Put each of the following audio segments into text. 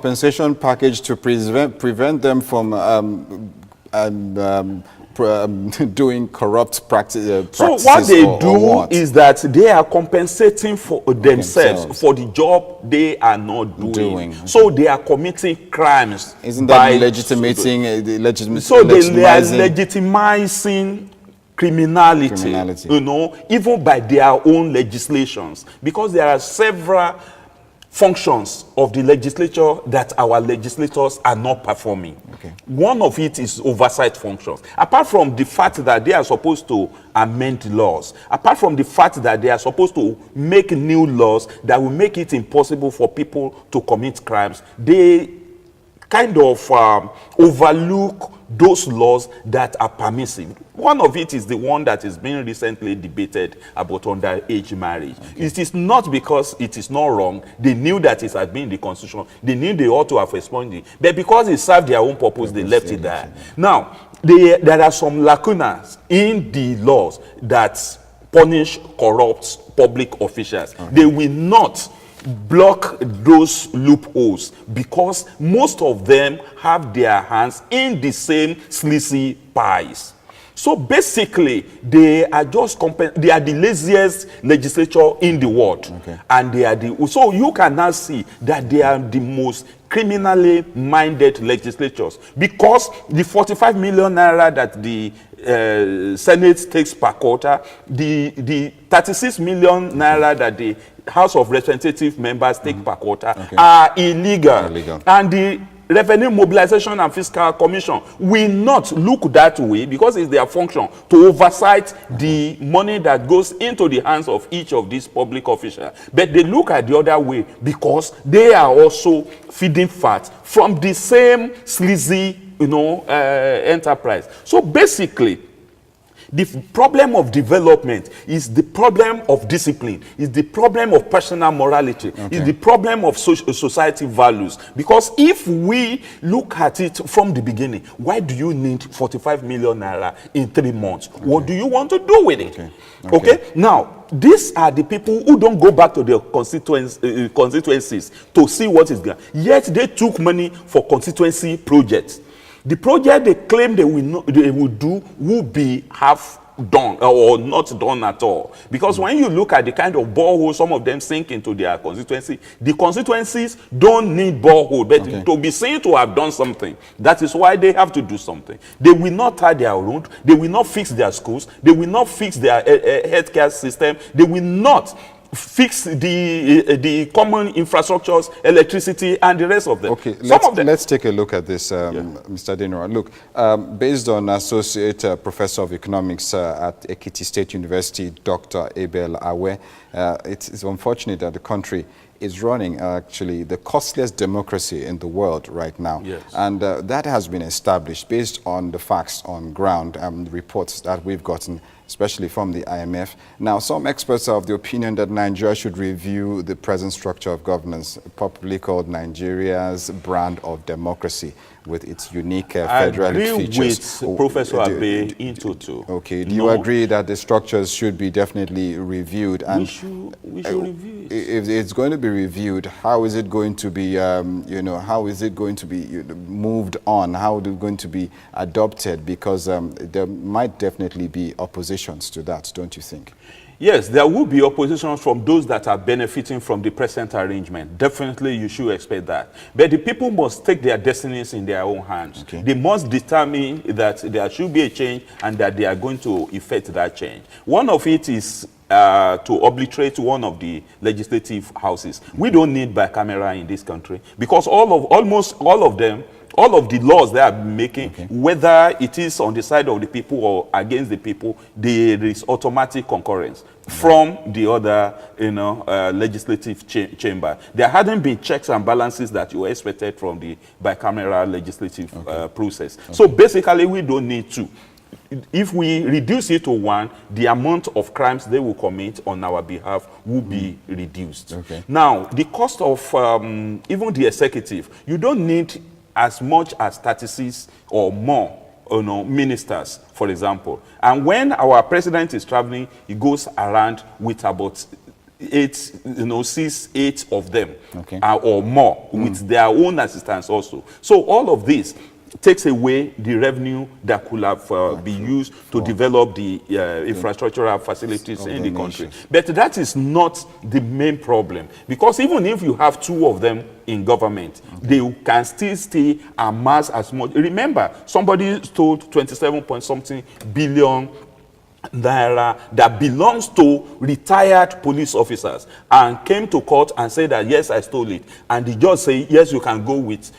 compensation package to prevent them from doing corrupt practices. So what they do is that they are compensating for themselves for the job they are not doing. So they are committing crimes. Isn't that legitimating? So they are legitimizing criminality, you know, even by their own legislations, because there are several functions of the legislature that our legislators are not performing. One of it is oversight functions. Apart from the fact that they are supposed to amend laws, apart from the fact that they are supposed to make new laws that will make it impossible for people to commit crimes, they kind of overlook those laws that are permissive. One of it is the one that is being recently debated about underage marriage. It is not because it is not wrong. They knew that it had been in the constitution. They knew they ought to have responded. But because it served their own purpose, they left it there. Now, there are some lacunas in the laws that punish corrupt public officials. They will not block those loopholes because most of them have their hands in the same sleazy pies. So basically, they are just they are the laziest legislature in the world, and they are so you can now see that they are the most criminally minded legislatures, because the 45 million naira that the Senate takes per quarter, the 36 million naira that the House of Representative members take per quarter are illegal. And the Revenue Mobilization and Fiscal Commission will not look that way because it's their function to oversight the money that goes into the hands of each of these public officials. But they look at the other way because they are also feeding fat from the same sleazy, you know, enterprise. So basically, the problem of development is the problem of discipline, is the problem of personal morality, is the problem of society values. Because if we look at it from the beginning, why do you need 45 million naira in 3 months? What do you want to do with it? Okay? Now, these are the people who don't go back to their constituencies to see what is there. Yet they took money for constituency projects. The project they claim they will do will be half done or not done at all. Because when you look at the kind of borehole some of them sink into their constituency, the constituencies don't need borehole, but to be seen to have done something. That is why they have to do something. They will not tie their road. They will not fix their schools. They will not fix their healthcare system. They will not fix the common infrastructures, electricity, and the rest of them. Okay, let's take a look at this, Mr. Denora. Look, based on Associate Professor of Economics at Ekiti State University, Dr. Abel Awe, it is unfortunate that the country is running actually the costliest democracy in the world right now. And that has been established based on the facts on ground and reports that we've gotten, especially from the IMF. Now, some experts are of the opinion that Nigeria should review the present structure of governance, popularly called Nigeria's brand of democracy, with its unique federal features. With Professor Abe into too. Okay, do you agree that the structures should be definitely reviewed? And we should review it. If it's going to be reviewed, how is it going to be, you know, how is it going to be moved on? How is it going to be adopted? Because there might definitely be oppositions to that, don't you think? Yes, there will be oppositions from those that are benefiting from the present arrangement. Definitely, you should expect that. But the people must take their destinies in their own hands. They must determine that there should be a change and that they are going to effect that change. One of it is to obliterate one of the legislative houses. We don't need bicameral in this country because almost all of them, all of the laws they are making, whether it is on the side of the people or against the people, there is automatic concurrence from the other, you know, legislative chamber. There hadn't been checks and balances that you expected from the bicameral legislative process. So basically, we don't need to. If we reduce it to 1, the amount of crimes they will commit on our behalf will be reduced. Now, the cost of even the executive, you don't need as much as 36 or more, you know, ministers, for example. And when our president is traveling, he goes around with about 6, 8 of them, okay, or more, with their own assistance also. So all of this takes away the revenue that could have been used to develop the infrastructural facilities in the country. But that is not the main problem, because even if you have 2 of them in government, they can still amass as much. Remember, somebody stole 27 point something billion naira that belongs to retired police officers, and came to court and said that yes, I stole it, and the judge say yes, you can go with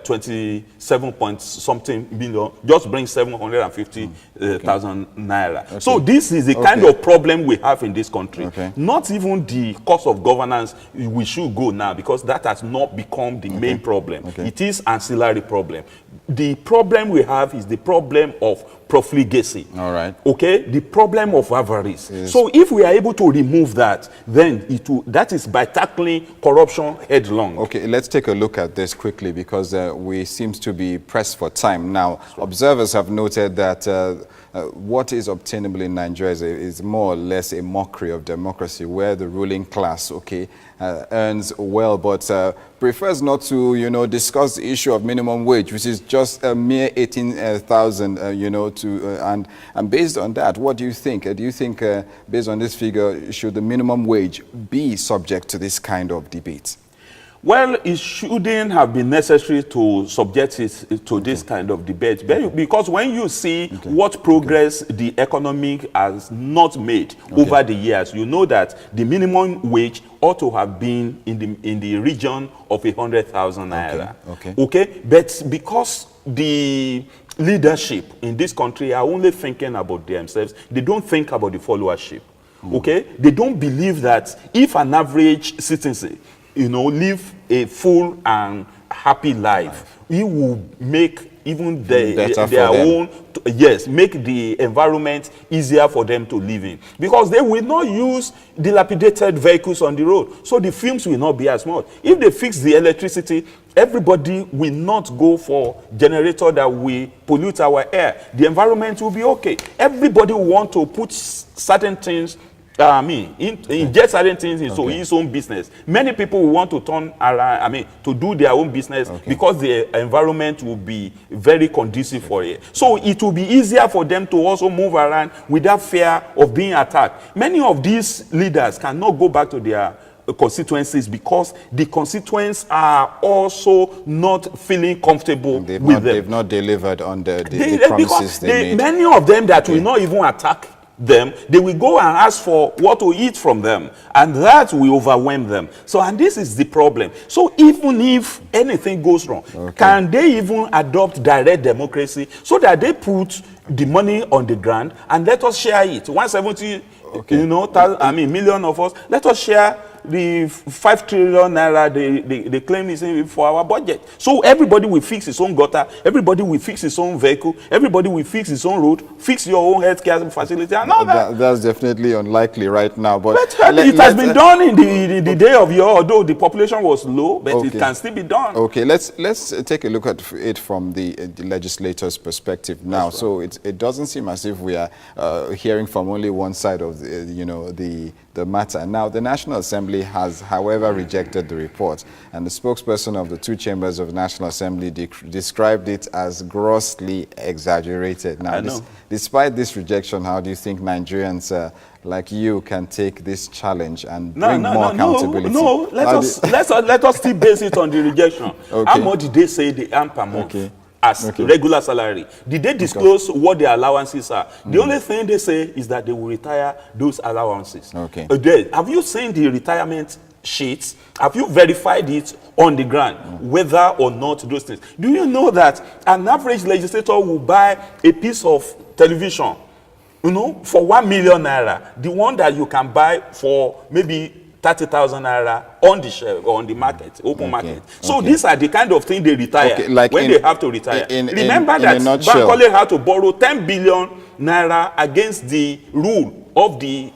27 point something billion, just bring 750,000 naira. Okay. So this is the kind of problem we have in this country. Okay. Not even the cost of governance we should go now, because that has not become the main problem. Okay. It is ancillary problem. The problem we have is the problem of profligacy. All right. Okay, the problem of avarice. Yes. So if we are able to remove that, then that is by tackling corruption headlong. Okay, let's take a look at this quickly, because we seem to be pressed for time now. Observers have noted that what is obtainable in Nigeria is more or less a mockery of democracy, where the ruling class, earns well, but prefers not to, discuss the issue of minimum wage, which is just a mere 18,000, and based on that, what do you think? Do you think, based on this figure, should the minimum wage be subject to this kind of debate? Well, it shouldn't have been necessary to subject it to this kind of debate, because when you see what progress the economy has not made over the years, you know that the minimum wage ought to have been in the region of 100,000 naira. Okay, but because the leadership in this country are only thinking about themselves, they don't think about the followership. Okay, they don't believe that if an average citizen live a full and happy life, he will make even their own, make the environment easier for them to live in, because they will not use dilapidated vehicles on the road, so the fumes will not be as much. If they fix the electricity, everybody will not go for generator that will pollute our air. The environment will be okay. Everybody will want to put certain things, inject certain things into his own business. Many people will want to turn around, to do their own business, because the environment will be very conducive for it. So it will be easier for them to also move around without fear of being attacked. Many of these leaders cannot go back to their constituencies, because the constituents are also not feeling comfortable with them. They've not delivered on the promises they made. Many of them that will not even attack them, they will go and ask for what to eat from them, and that will overwhelm them. So, and this is the problem. So even if anything goes wrong, can they even adopt direct democracy, so that they put the money on the ground and let us share it? 170 million of us, let us share the 5 trillion naira they claim is for our budget. So everybody will fix his own gutter, everybody will fix his own vehicle, everybody will fix his own road, fix your own healthcare facility, and all that. That's definitely unlikely right now. But it has been done in the day of yore, although the population was low, but it can still be done. Okay, let's take a look at it from the legislators' perspective now. So it doesn't seem as if we are hearing from only one side of the matter. Now, the National Assembly has, however, rejected the report, and the spokesperson of the 2 chambers of the National Assembly described it as grossly exaggerated. Now, despite this rejection, how do you think Nigerians like you can take this challenge and bring more accountability? Let us still base it on the rejection. How much did they say they earn per month? As regular salary? Did they disclose what their allowances are? The only thing they say is that they will retire those allowances. Have you seen the retirement sheets? Have you verified it on the ground, whether or not those things? Do you know that an average legislator will buy a piece of television, for 1 million naira, the one that you can buy for maybe 30,000 naira on the shelf or on the market, open market. So these are the kind of things they retire when they have to retire. Remember that Bankole had to borrow 10 billion naira against the rule of the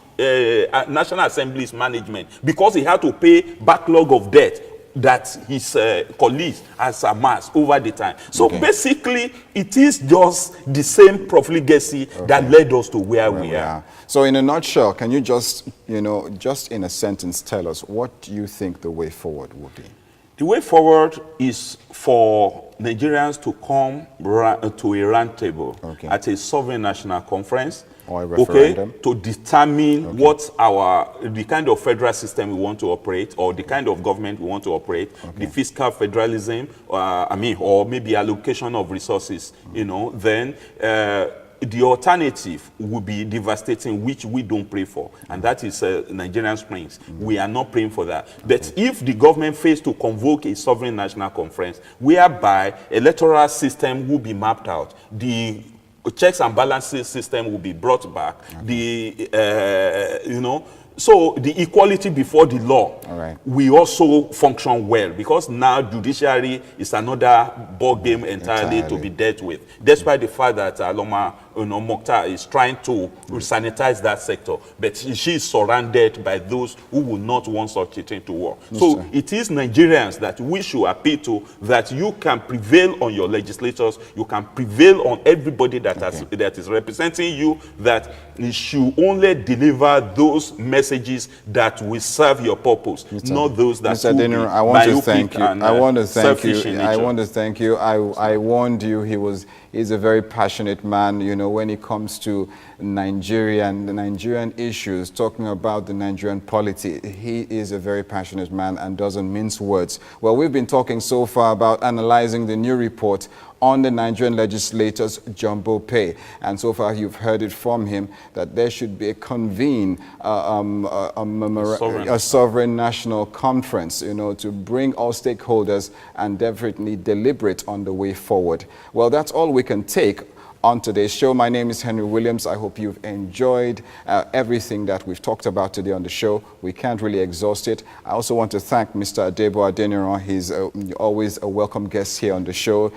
National Assembly's management, because he had to pay backlog of debt that his colleagues has amassed over the time. So basically, it is just the same profligacy that led us to where we are. So in a nutshell, can you just, just in a sentence tell us what do you think the way forward will be? The way forward is for Nigerians to come to a round table at a sovereign national conference, or a referendum, to determine what the kind of federal system we want to operate, or the kind of government we want to operate, the fiscal federalism, or maybe allocation of resources. Then the alternative will be devastating, which we don't pray for, and that is Nigerian Springs. We are not praying for that. But if the government fails to convoke a sovereign national conference, whereby electoral system will be mapped out, the checks and balances system will be brought back, so the equality before the law we also function well, because now judiciary is another ball game entirely to be dealt with, despite the fact that Aloma Mokhtar is trying to sanitize that sector, but she is surrounded by those who will not want such a thing to work. So it is Nigerians that we should appeal to, that you can prevail on your legislators, you can prevail on everybody that is representing you, that you should only deliver those messages that will serve your purpose, not those that Mr. Deniro, I want to thank you. I want to thank you. I warned you. He's a very passionate man, when it comes to the Nigerian issues, talking about the Nigerian polity. He is a very passionate man and doesn't mince words. Well, we've been talking so far about analyzing the new report on the Nigerian legislators' jumbo pay. And so far, you've heard it from him that there should be a sovereign national conference, to bring all stakeholders and definitely deliberate on the way forward. Well, that's all we can take on today's show. My name is Henry Williams. I hope you've enjoyed everything that we've talked about today on the show. We can't really exhaust it. I also want to thank Mr. Adebo Adeniran. He's always a welcome guest here on the show.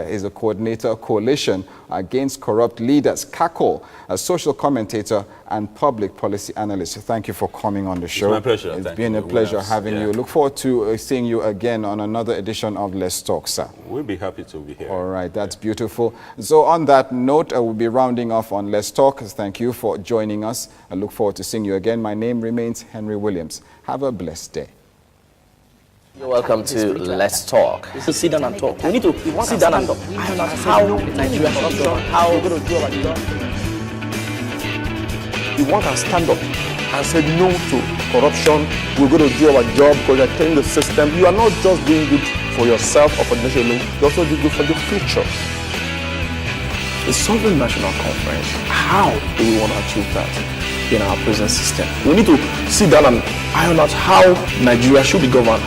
He's a coordinator, Coalition Against Corrupt Leaders, CACO, a social commentator and public policy analyst. Thank you for coming on the show. It's my pleasure. It's been a pleasure having you. Look forward to seeing you again on another edition of Let's Talk, sir. We'll be happy to be here. All right, that's beautiful. So on that note, I will be rounding off on Let's Talk. Thank you for joining us. I look forward to seeing you again. My name remains Henry Williams. Have a blessed day. You're welcome to Let's Talk. So sit down and talk. We need to sit down and talk. How Nigeria should be done, how we're going to do our job. If one can stand up and say no to corruption, we're going to do our job because you're telling the system, you are not just doing good for yourself or for the nation alone, you also do good for the future. The sovereign national conference, how do we want to achieve that in our present system? We need to sit down and iron out how Nigeria should be governed.